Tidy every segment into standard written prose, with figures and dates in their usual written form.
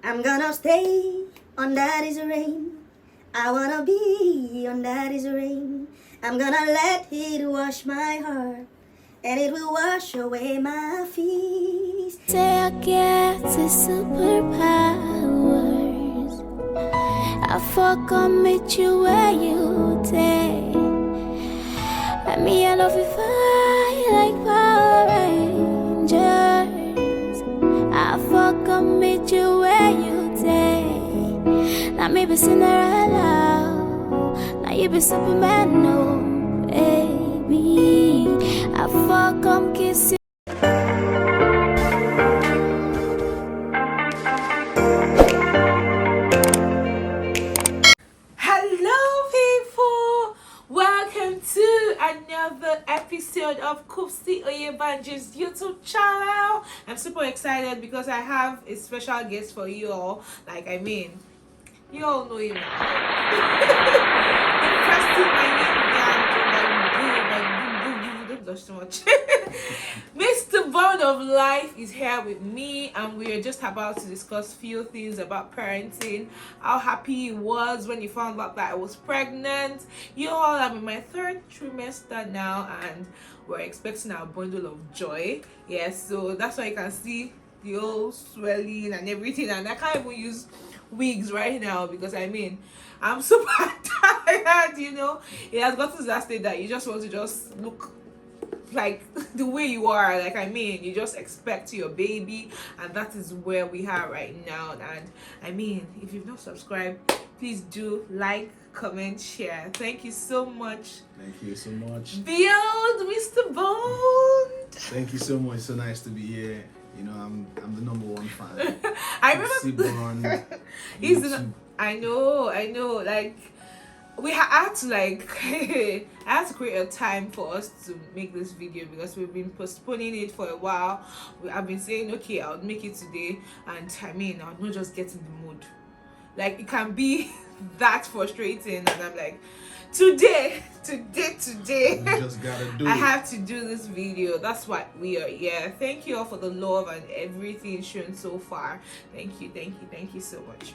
I'm gonna stay on daddy's rain. I wanna be on daddy's rain. I'm gonna let it wash my heart, and it will wash away my fears. Say I get the superpowers. I fuck on meet you where you take. Let me I love you fly like Power Rangers. I fuck on meet you where you take. Now me be Cinderella. Now you be Superman, no baby. I fuck on kiss you. Hello people, welcome to another episode of Kupsi Oyebanji's YouTube channel. I'm super excited because I have a special guest for you all. You all know him now. The first thing my name don't blush too much. Mr. Bond of Life is here with me, and we are just about to discuss few things about parenting, how happy he was when he found out that I was pregnant. You all, I'm in my third trimester now, and we're expecting our bundle of joy. Yes, so that's why you can see the whole swelling and everything, and I can't even use wigs right now because I'm super tired. It has gotten to that state that you just want to just look like the way you are. You just expect your baby, and that is where we are right now. And if you've not subscribed, please do like, comment, share. Thank you so much. Thank you so much. Beyond Mr. Bond. Thank you so much. So nice to be here. I'm the number one fan. I remember he's I know. I had to I had to create a time for us to make this video because we've been postponing it for a while. I've been saying, okay, I'll make it today, and I'll not just get in the mood. It can be that frustrating, and I'm like, today You just gotta do I it. have to do this video. That's what we are. Yeah, thank you all for the love and everything shown so far. Thank you so much.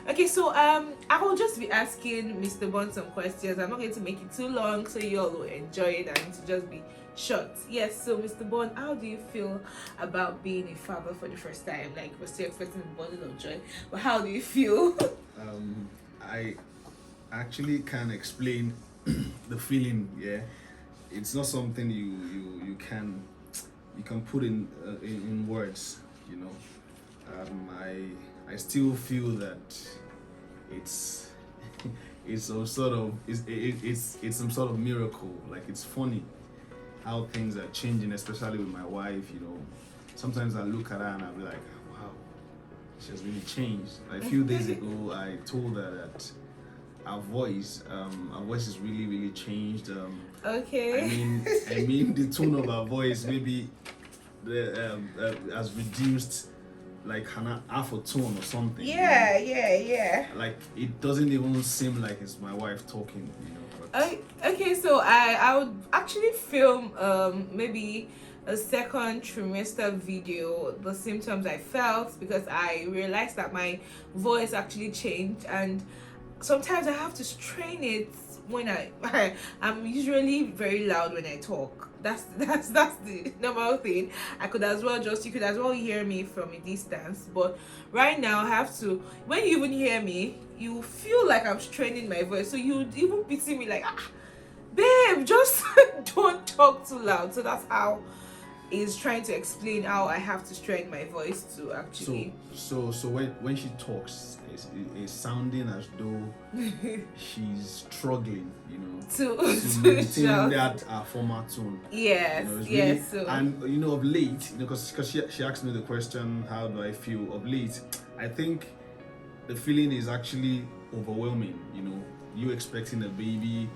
Okay, so I will just be asking Mr. Bond some questions. I'm not going to make it too long, so you all will enjoy it and to just be short. Yes, so Mr. Bond, how do you feel about being a father for the first time? We're still expecting a bundle of joy, but how do you feel? I actually can't explain the feeling. Yeah, it's not something you can put in words. I still feel that it's some sort of it's some sort of miracle. It's funny how things are changing, especially with my wife. Sometimes I look at her and I'll be like, wow, she has really changed. A few days ago, I told her that our voice has really, really changed. Okay. I mean the tone of our voice maybe has reduced half a tone or something. Yeah. It doesn't even seem like it's my wife talking. Okay, so I would actually film maybe a second trimester video, the symptoms I felt, because I realized that my voice actually changed, and sometimes I have to strain it when I'm usually very loud when I talk. That's the normal thing. You could as well hear me from a distance, but right now I have to. When you even hear me, you feel like I'm straining my voice, so you even pity me babe, just don't talk too loud. So that's how is trying to explain how I have to strain my voice to actually. So when she talks, it's sounding as though she's struggling, to maintain that former tone. Yes, Really, so. And of late, because she asked me the question, how do I feel of late? I think the feeling is actually overwhelming. You expecting a baby.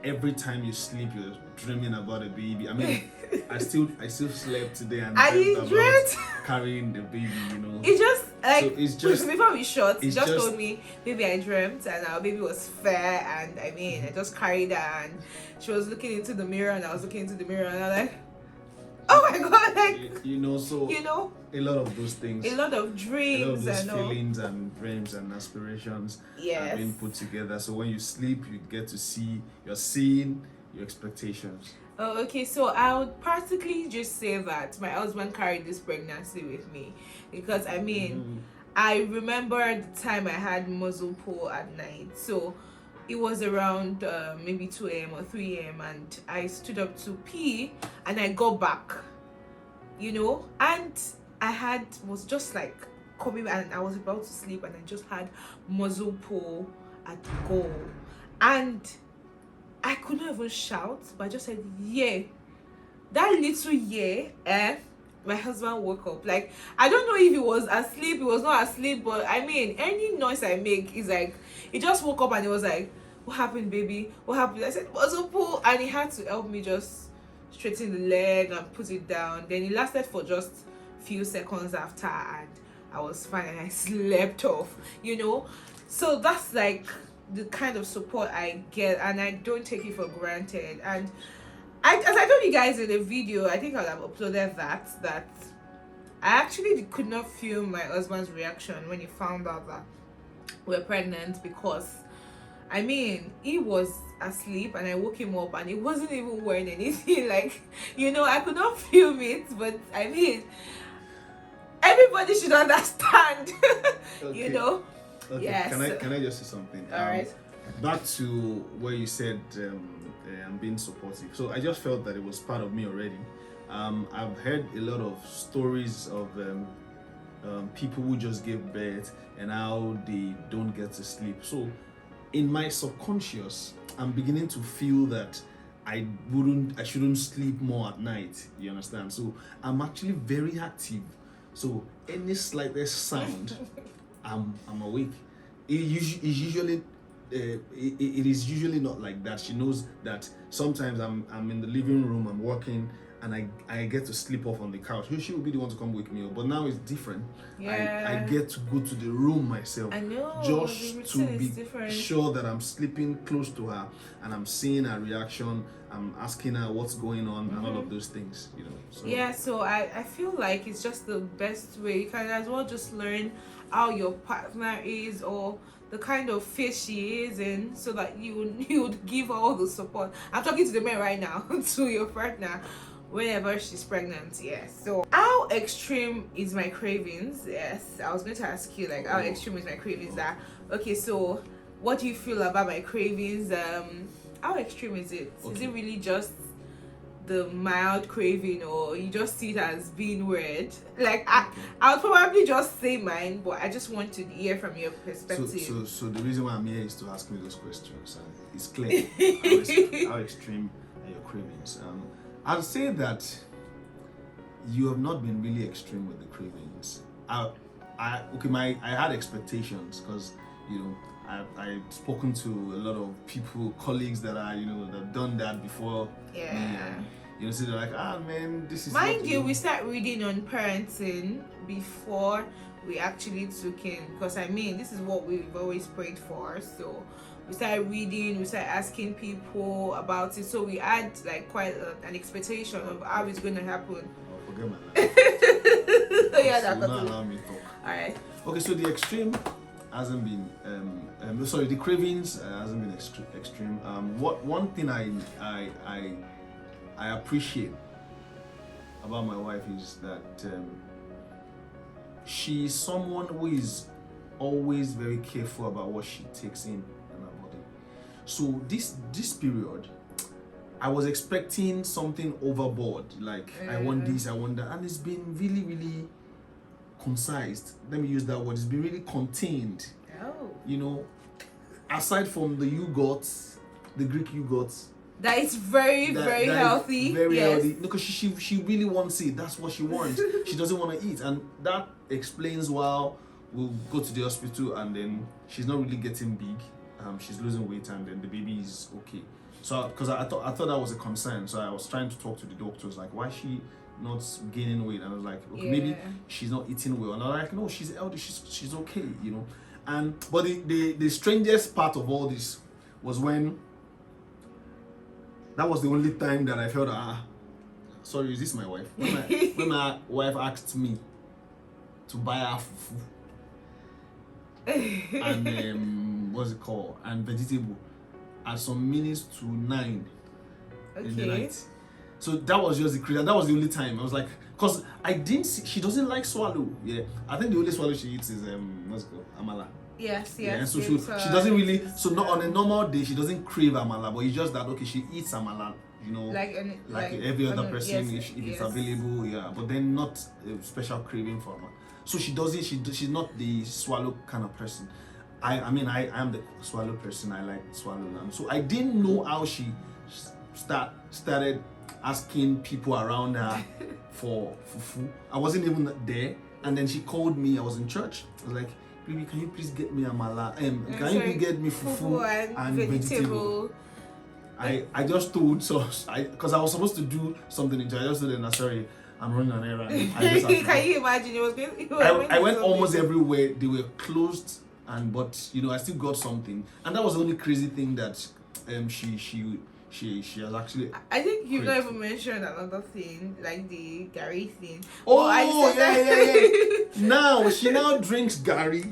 Every time you sleep, you're dreaming about a baby. I still slept today and dreamt about carrying the baby. It's just before we shot, he just just told me, baby, I dreamt and our baby was fair, and I just carried her, and she was looking into the mirror and I was looking into the mirror, and I'm like, Oh my god, like you know, so you know, a lot of those things, a lot of a lot of dreams those and all. feelings and dreams and aspirations are Yes. being put together. So when you sleep, you get to see, you're seeing your expectations. Oh, okay. So I would practically just say that my husband carried this pregnancy with me, because I mean, I remember the time I had muzzle pull at night. So it was around maybe 2 a.m. or 3 a.m. and I stood up to pee and I got back, you know, and I was just like coming, and I was about to sleep and I just had muzzle pull at goal, and I couldn't even shout, but I just said yeah. That little yeah, my husband woke up. Like, I don't know if he was asleep, he was not asleep, but I mean, any noise I make is like, he just woke up and he was like, what happened, baby? What happened? I said, muzzle pull, and he had to help me just straighten the leg and put it down. Then it lasted for just few seconds after, and I was fine and I slept off, you know. So that's like the kind of support I get, and I don't take it for granted. And as I told you guys in the video, I think I'll have uploaded that I actually could not feel my husband's reaction when he found out that we're pregnant, because I mean, he was asleep and I woke him up and he wasn't even wearing anything. Like, you know, I could not film it, but I mean, everybody should understand. Okay. You know. Okay. Yes. Can I just say something? All right. Back to where you said I'm being supportive. So I just felt that it was part of me already. I've heard a lot of stories of people who just give birth and how they don't get to sleep. So in my subconscious, I'm beginning to feel that I shouldn't sleep more at night. You understand? So I'm actually very active. So any slightest sound, I'm awake. It is usually not like that. She knows that sometimes I'm in the living room, I'm working, and I get to sleep off on the couch. She will be the one to come wake me up. But now it's different. Yeah. I get to go to the room myself. I know. Just to be different. sure that I'm sleeping close to her and I'm seeing her reaction. I'm asking her what's going on and all of those things, you know. So. Yeah, so I feel like it's just the best way. You can as well just learn how your partner is, or the kind of phase she is in, so that you would give her all the support. I'm talking to the men right now, to your partner whenever she's pregnant. Yes. So how extreme is my cravings? Yes, I was going to ask you, like, how extreme is my cravings? That okay, so what do you feel about my cravings? How extreme is it? Okay. Is it really just the mild craving, or you just see it as being weird? Like, I'll probably just say mine, but I just want to hear from your perspective. So the reason why I'm here is to ask me those questions, and it's clear how extreme are your cravings. I'll say that you have not been really extreme with the cravings. I had expectations, because you know I've spoken to a lot of people, colleagues that are, you know, that have done that before. Yeah. Me, and, you know, so they're like, man, this is. Mind you, we start reading on parenting before we actually took in, because I mean, this is what we've always prayed for. So we started reading, we started asking people about it. So we had like quite an expectation of how it's going to happen. Oh, forget my life. So yeah, So not allow me to talk. all right. Okay, so the extreme hasn't been the cravings hasn't been extreme. One thing I appreciate about my wife is that she's someone who is always very careful about what she takes in her body. So this period, I was expecting something overboard, like I want this, I want that, and it's been really, really concised. Let me use that word. It's been really contained. Oh. You know, aside from the yogurts, the Greek yogurts. That is very healthy. Very yes. healthy. Because she really wants it. That's what she wants. She doesn't want to eat, and that explains why we'll go to the hospital and then she's not really getting big. She's losing weight, and then the baby is okay. So, because I thought that was a concern, so I was trying to talk to the doctors, like, why is she not gaining weight? And I was like, okay, maybe she's not eating well. And I was like, no, she's healthy, she's okay, you know. But the strangest part of all this was when that was the only time that I felt sorry, is this my wife? When my wife asked me to buy her fufu and what's it called, and vegetable at some minutes to 9 in the night. So that was just the crazy. That was the only time I was like, cause I didn't see, she doesn't like swallow. Yeah, I think the only swallow she eats is what's it called, amala. Yes. Yeah, and so she doesn't really. So not on a normal day, she doesn't crave amala, but it's just that okay, she eats amala, you know, like every other person if it's available. Yeah, but then not a special craving for amala. So she doesn't. She's not the swallow kind of person. I am the swallow person. I like swallow lamb. So I didn't know how she started asking people around her for fufu. I wasn't even there, and then she called me. I was in church. I was like, "Baby, can you please get me amala? Can you get me fufu and vegetable?" I just told because I was supposed to do something in church. I just told them, "Sorry, I'm running an errand." Can you imagine? I went almost everywhere. They were closed, but I still got something, and that was the only crazy thing that she has actually. I think you've not even mentioned another thing, like the Gary thing. Yeah. Now she drinks Gary.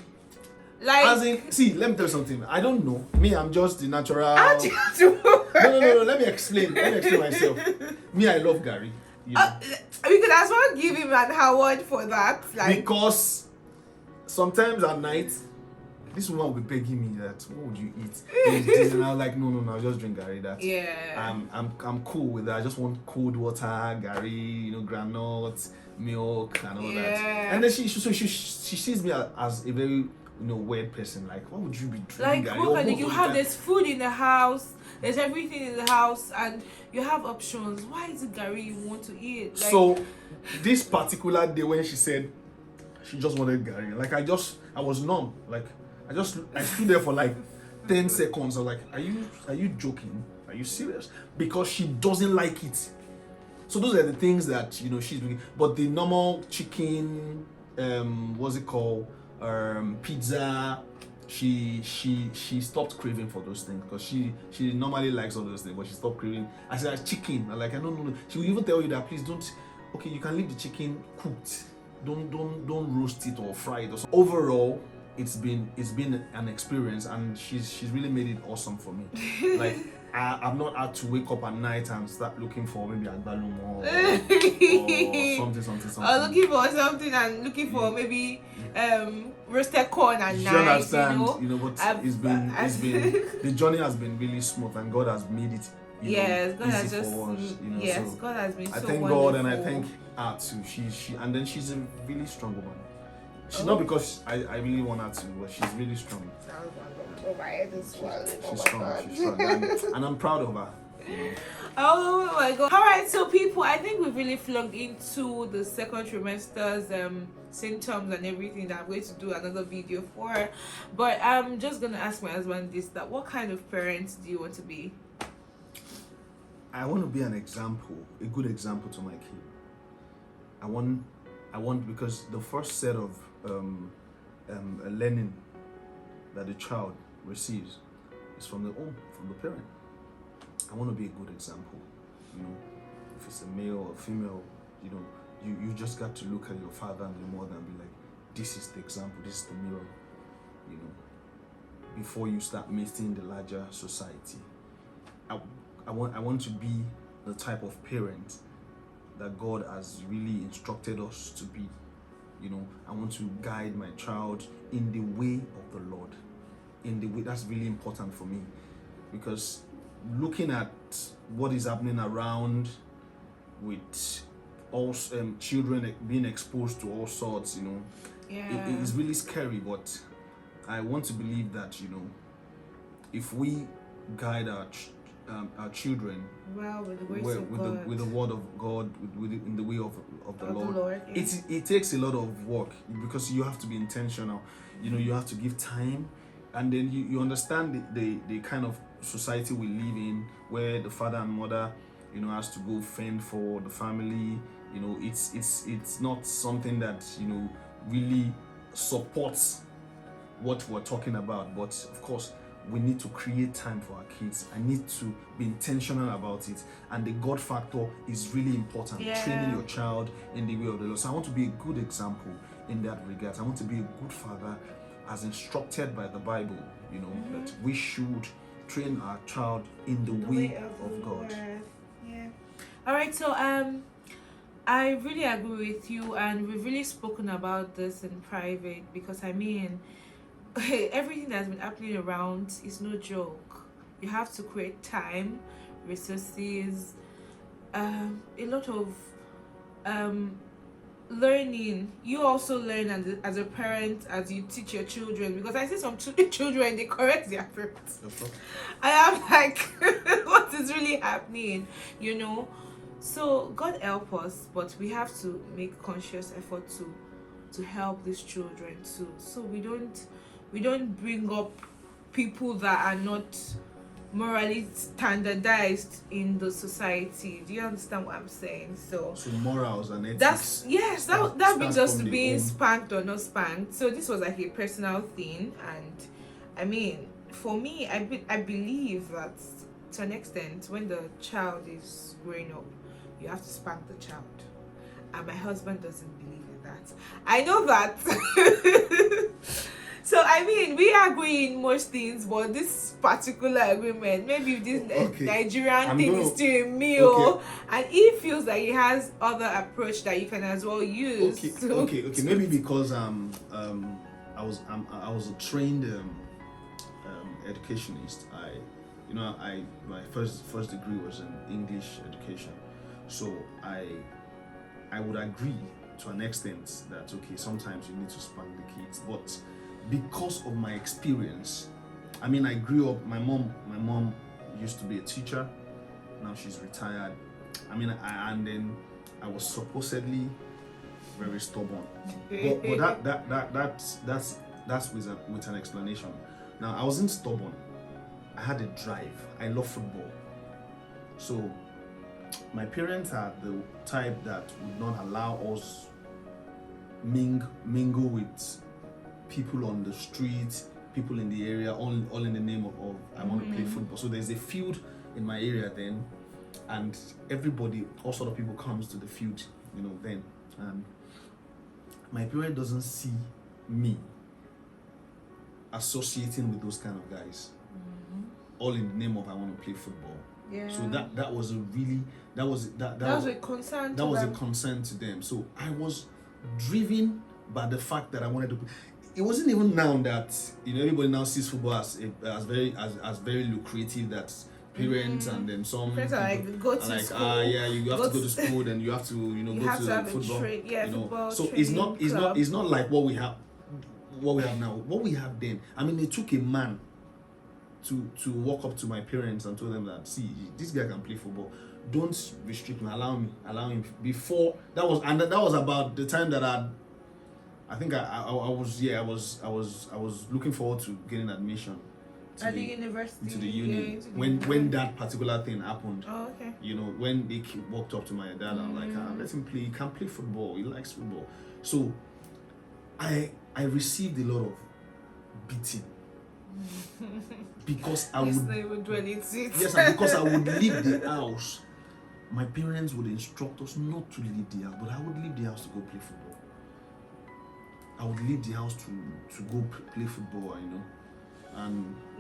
Like, see, let me tell you something. I don't know. Me, I'm just the natural. No. Let me explain. Myself. Me, I love Gary. We could as well give him an award for that. Because sometimes at night, this woman will be begging me that, what would you eat? And I was like, no, I'll just drink Gary. I'm cool with that. I just want cold water, Gary, granules, milk, and all that. And then she sees me as a very weird person. Like, what would you be drinking Gary? You have this food in the house, there's everything in the house, and you have options. Why is it Gary you want to eat? So this particular day when she said she just wanted Gary, I was numb. I stood there for 10 seconds. I was like, are you joking? Are you serious? Because she doesn't like it. So those are the things that she's doing. But the normal chicken, what's it called? Pizza, she stopped craving for those things because she normally likes all those things, but she stopped craving. I said chicken. I'm like, no. She will even tell you that please don't. Okay, you can leave the chicken cooked. Don't roast it or fry it or something. Overall, it's been an experience, and she's really made it awesome for me. I've not had to wake up at night and start looking for maybe agbalumo or something. Or looking for something and looking for maybe roasted corn and you nice. understand? But it's been the journey has been really smooth, and God has made it. God has just for us, so God has been. I so thank wonderful. God, and I thank her too. She's a really strong woman. She's not because I really want her to, but she's really strong. She's strong, and I'm proud of her. Oh my God! All right, so people, I think we've really plugged into the second trimester's symptoms and everything that I'm going to do another video for. But I'm just gonna ask my husband that: what kind of parents do you want to be? I want to be an example, a good example to my kid. I want because the first set of learning that the child receives is from the home, from the parent. I want to be a good example. If it's a male or female, you just got to look at your father and your mother and be like, this is the example, this is the mirror. Before you start meeting the larger society. I want to be the type of parent that God has really instructed us to be. I want to guide my child in the way of the Lord. In the way that's really important for me, because looking at what is happening around with all children being exposed to all sorts, it is really scary. But I want to believe that if we guide our children with the word of God, in the way of the Lord, it takes a lot of work, because you have to be intentional. You have to give time, and then you understand the kind of society we live in, where the father and mother has to go fend for the family. It's not something that really supports what we're talking about. But of course, we need to create time for our kids. I need to be intentional about it. And the God factor is really important. Yeah. Training your child in the way of the Lord. So I want to be a good example in that regard. I want to be a good father as instructed by the Bible, that we should train our child in the way of God. Yeah. All right, so I really agree with you, and we've really spoken about this in private, because I mean, everything that's been happening around is no joke. You have to create time, resources, a lot of learning. You also learn as a parent as you teach your children, because I see some children, they correct their parents. I am like, what is really happening, So God help us, but we have to make conscious effort to help these children too, so we don't bring up people that are not morally standardized in the society. Do you understand what I'm saying? So morals and ethics. That brings us to being spanked or not spanked. So this was like a personal thing, and I mean, for me, I believe that to an extent, when the child is growing up, you have to spank the child, and my husband doesn't believe in that. I know that. So I mean, we agree in most things, but this particular agreement, maybe if this Nigerian thing is still a meal, and he feels that he has other approach that you can as well use. Okay. Maybe because I was a trained educationist. My first degree was in English education, so I would agree to an extent that sometimes you need to spank the kids, but because of my experience, I mean, I grew up. My mom used to be a teacher. Now she's retired. I mean, and then I was supposedly very stubborn. But that's with an explanation. Now, I wasn't stubborn. I had a drive. I love football. So my parents are the type that would not allow us mingle with people on the street, people in the area, all in the name of I want to play football. So there's a field in my area then, and everybody, all sort of people comes to the field, then. And my parent doesn't see me associating with those kind of guys, all in the name of I want to play football. Yeah. So that was a concern. That was a concern to them. So I was driven by the fact that I wanted to. It wasn't even now that everybody now sees football as very lucrative. That parents and then some parents are like, go to school. You have to go to school and you have to go to football. Football. So it's not like what we have now. What we have then. I mean, it took a man to walk up to my parents and told them that, see, this guy can play football. Don't restrict me. Allow him. Before that was about the time that I think I was looking forward to getting admission at the university, into the uni, when that particular thing happened. Oh, okay. When they walked up to my dad, I'm like, let him play. He can play football. He likes football. So I received a lot of beating because I would yes, and because I would leave the house. My parents would instruct us not to leave the house, but I would leave the house to go play football. I would leave the house to go play football, and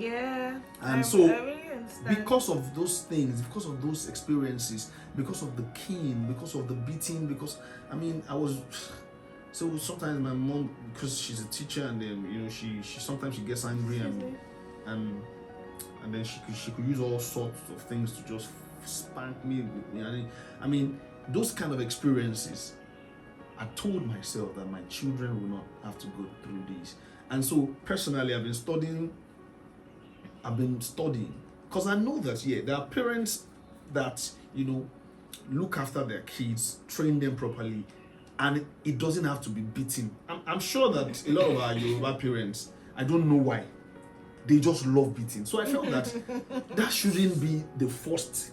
I really understand. Because of those things, because of those experiences, because of the cane, because of the beating, because I was. So sometimes my mom, because she's a teacher, and then she sometimes she gets angry and then she could use all sorts of things to just spank me. I mean, those kind of experiences. I told myself that my children will not have to go through these. And so personally, I've been studying because I know that there are parents that look after their kids, train them properly, and it doesn't have to be beating. I'm sure that a lot of our Yoruba parents, I don't know why, they just love beating. So I felt that shouldn't be the first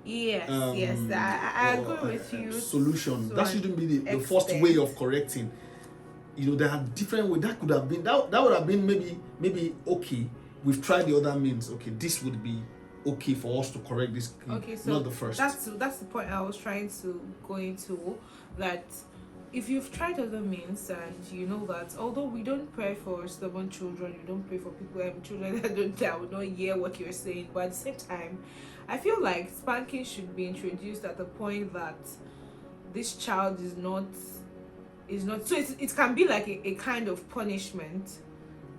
Yes, I agree with you. Solution. That shouldn't be the first way of correcting. There are different ways. That could have been that would have been maybe okay we've tried the other means. Okay, this would be okay for us to correct this. Okay, so not the first. That's the point I was trying to go into. That if you've tried other means and you know that although we don't pray for stubborn children, we don't pray for people having children that will not hear what you're saying, but at the same time, I feel like spanking should be introduced at the point that this child is not so it can be like a kind of punishment.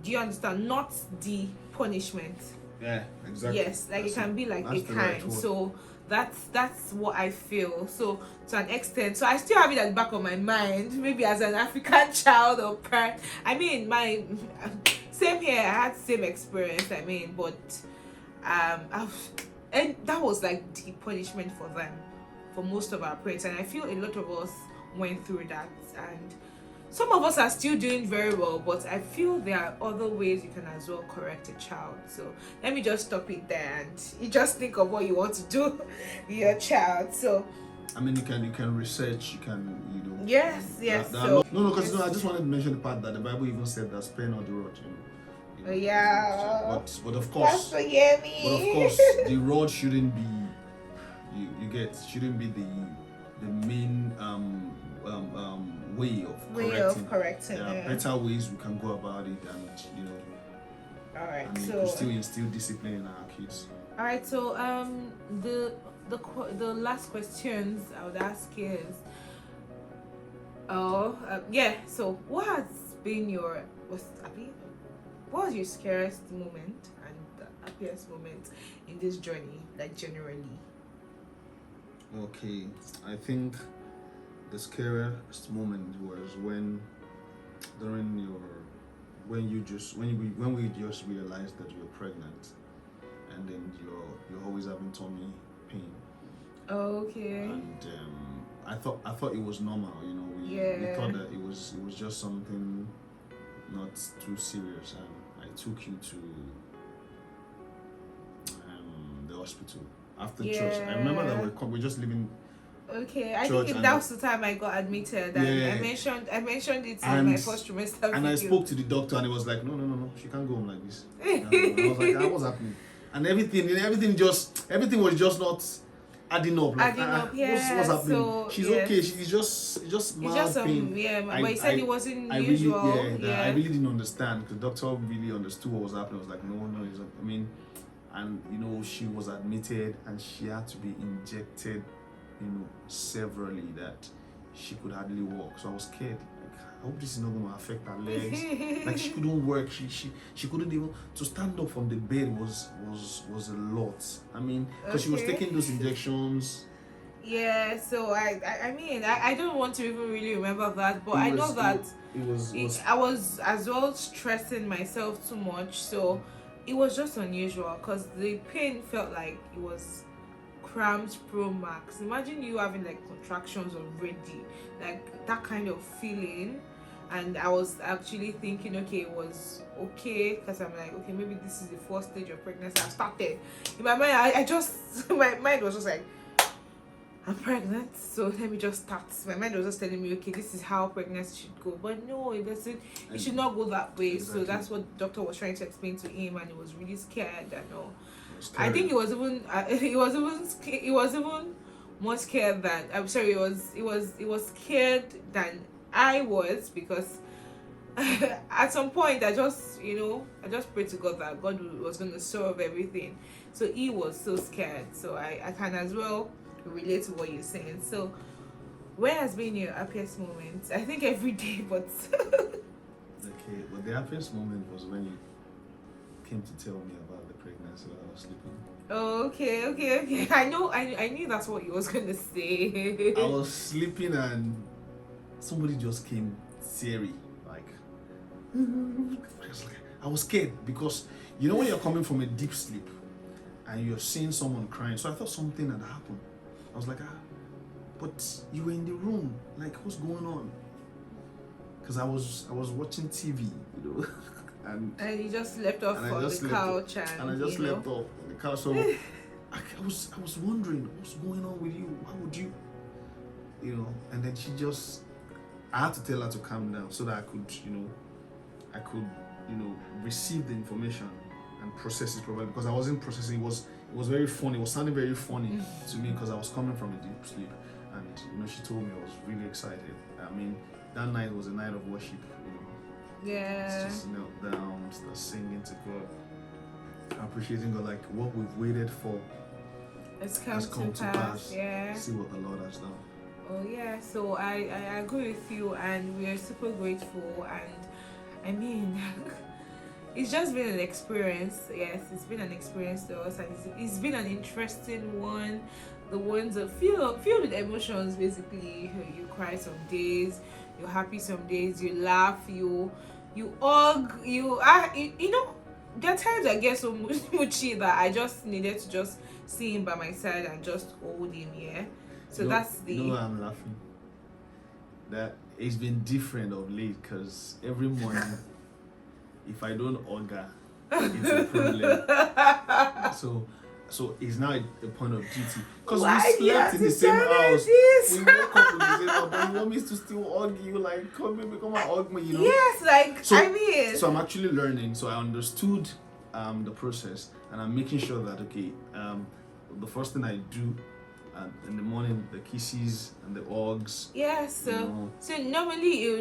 Do you understand? Not the punishment. Yeah, exactly. Yes, like it can be like a kind. So that's what I feel. So to an extent, so I still have it at the back of my mind, maybe as an African child or parent. I mean, my same here. I had the same experience. I mean, but and that was like the punishment for them, for most of our parents, and I feel a lot of us went through that, and some of us are still doing very well, but I feel there are other ways you can as well correct a child. So let me just stop it there, and you just think of what you want to do with your child. So I mean, you can research, you can, you know. Yes. No, because I just wanted to mention the part that the Bible even said that spare not the rod, you know. Yeah. But of course. That's forgive me. But of course, the rod shouldn't be. Shouldn't be the main way of correcting. There are better ways we can go about it, and you know. All right. And So we can still instill discipline in our kids. all right. So the last questions I would ask is, so what has been what was your scariest moment and the happiest moment in this journey, like generally? Okay, I think the scariest moment was when we just realized that you're pregnant, and then you're always having tummy pain. Okay. And I thought it was normal, you know. We thought that it was just something not too serious, and I took you to the hospital after church. I remember that we're just leaving. Okay, I think that was the time I got admitted, and I mentioned it in my first trimester. And I spoke to the doctor, and he was like, "No, she can't go home like this." And I was like, "What's happening?" And everything was just not adding up. Like, what's happening? So, she's okay. She's just mild pain. But he said it wasn't usual. I really didn't understand, because the doctor really understood what was happening. I was like, no, I mean, and you know, she was admitted and she had to be injected, you know, severally, that she could hardly walk. So I was scared. Like, I hope this is not going to affect her legs. Like, she couldn't work. She couldn't even to stand up from the bed was a lot. I mean, because she was taking those injections. Yeah. So I mean, I don't want to even really remember that, but I know that I was as well stressing myself too much. So it was just unusual, because the pain felt like it was cramps pro max. Imagine you having like contractions already, like that kind of feeling. And I was actually thinking, okay, it was okay, because I'm like, okay, maybe this is the first stage of pregnancy. I started in my mind. My mind was just like, I'm pregnant, so let me just start. My mind was just telling me, okay, this is how pregnancy should go. But no, it doesn't. It should not go that way. Exactly. So that's what the doctor was trying to explain to him, and he was really scared. I think it was even more scared than, I'm sorry, it was scared than I was, because at some point I just prayed to God that God was going to solve everything. So he was so scared. So I can as well relate to what you're saying. So where has been your happiest moment? I think every day, but okay, but the happiest moment was when you came to tell me about the pregnancy while I was sleeping. Oh, okay. I knew that's what you was gonna say. I was sleeping and somebody just came teary, like I was scared, because you know when you're coming from a deep sleep and you're seeing someone crying. So I thought something had happened. I was like, but you were in the room, like what's going on? Because I was watching TV, you know. And you just slept off on the couch, and I just slept off on the couch. So I was wondering what's going on with you. Why would you, you know? And then I had to tell her to calm down so that I could receive the information. and process it properly, because I wasn't processing. It was very funny. It was sounding very funny to me because I was coming from a deep sleep, and she told me I was really excited. I mean, that night was a night of worship. Yeah. Just knelt down, start singing to God, appreciating God, like what we've waited for Has has come to pass. Yeah. See what the Lord has done. Oh yeah, so I agree with you, and we are super grateful, and I mean it's just been an experience. Yes, it's been an experience to us, and it's been an interesting one. The ones that filled with emotions. Basically, you cry some days, you're happy some days, you laugh, you hug, you know. There are times I get so mushy that I just needed to just see him by my side and just hold him. Yeah. So that's the. You know why I'm laughing? That it's been different of late, because every morning, if I don't hug her, it's a problem. So it's now a point of duty. Because we slept in the same house. We woke up in the same house, but you want me to still hug you? Like, come and hug me, Yes, like, so, I mean. So I'm actually learning. So I understood the process, and I'm making sure that, okay, the first thing I do in the morning, the kisses and the hugs. Yeah, so normally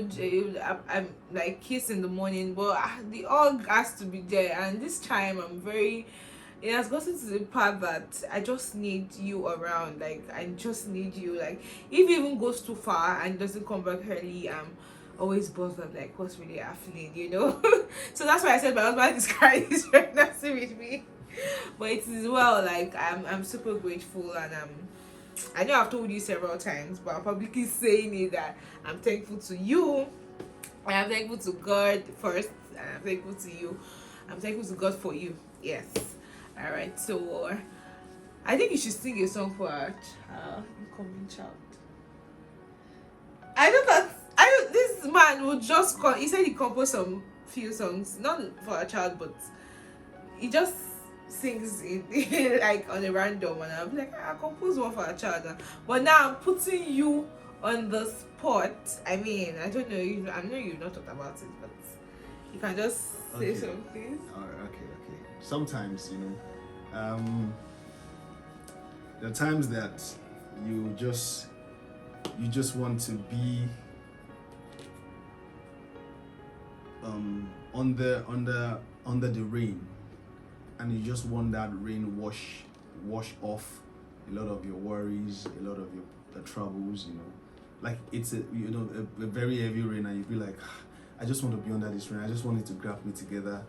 I'm like kiss in the morning, but the hug has to be there, and this time it has gotten to the part that I just need you around. Like, I just need you. Like, if it even goes too far and doesn't come back early, I'm always bothered, like, what's really happening, So that's why I said my husband is carrying his pregnancy with me. But it is well, like, I'm super grateful, and I know I've told you several times, but I'm publicly saying it, that I'm thankful to you. I'm thankful to God first, and I'm thankful to you. I'm thankful to God for you. Yes. Alright, so I think you should sing a song for our incoming child. I know that this man would just he said he composed some few songs, not for a child, but he just sings it like on a random, and I'm like, I compose one for a child, but now I'm putting you on the spot. I mean, I don't know, I know you've not talked about it, but you can just say something. Alright, okay. Sometimes, there are times that you just want to be under the rain, and you just want that rain wash off a lot of your worries, a lot of the troubles, like it's a very heavy rain, and you be like, I just want to be under this rain. I just want it to grab me together,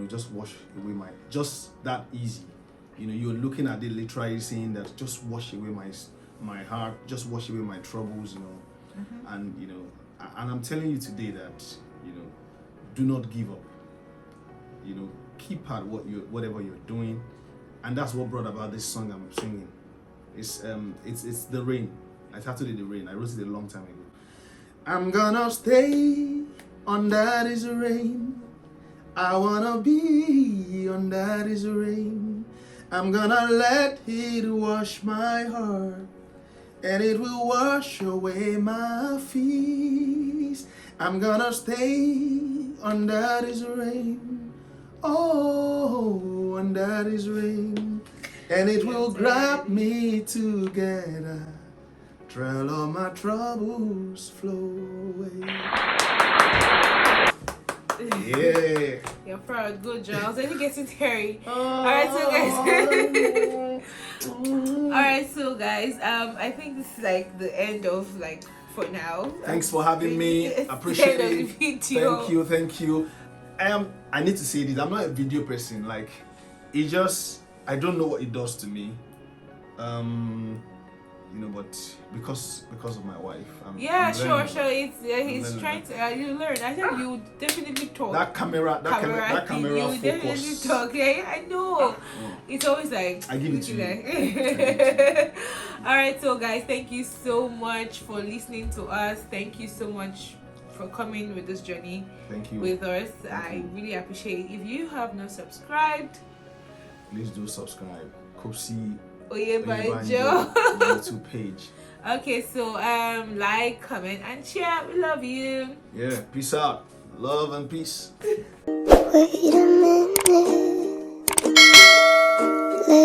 just wash away just that easy. You're looking at it literally saying that just wash away my heart, just wash away my troubles, and and I'm telling you today that, do not give up. Keep at whatever you're doing, and that's what brought about this song I'm singing. It's the rain. I started the rain. I wrote it a long time ago. I'm gonna stay under this rain. I wanna be under this rain. I'm gonna let it wash my heart, and it will wash away my fears. I'm gonna stay under this rain. Oh, under this rain, and it will grab me together. Trail all my troubles flow away. Yeah. You're proud. Good job. I was only getting hairy. Alright, so guys. Alright, so guys, I think this is like the end of for now. Thanks for having me. Appreciate it. Thank you. I need to say this. I'm not a video person. Like, I don't know what it does to me. But because of my wife. I'm sure. He's trying to. You learn. I think you definitely talk. That camera you focus. Definitely talk. Yeah, I know. It's always like. I give it to you. All right, so guys, thank you so much for listening to us. Thank you so much for coming with this journey. Thank you. With us. I really appreciate it. If you have not subscribed, please do subscribe. Kopsi Oyebanjo YouTube page. Okay, so like, comment, and share. We love you. Yeah, peace out. Love and peace. Wait a minute. Let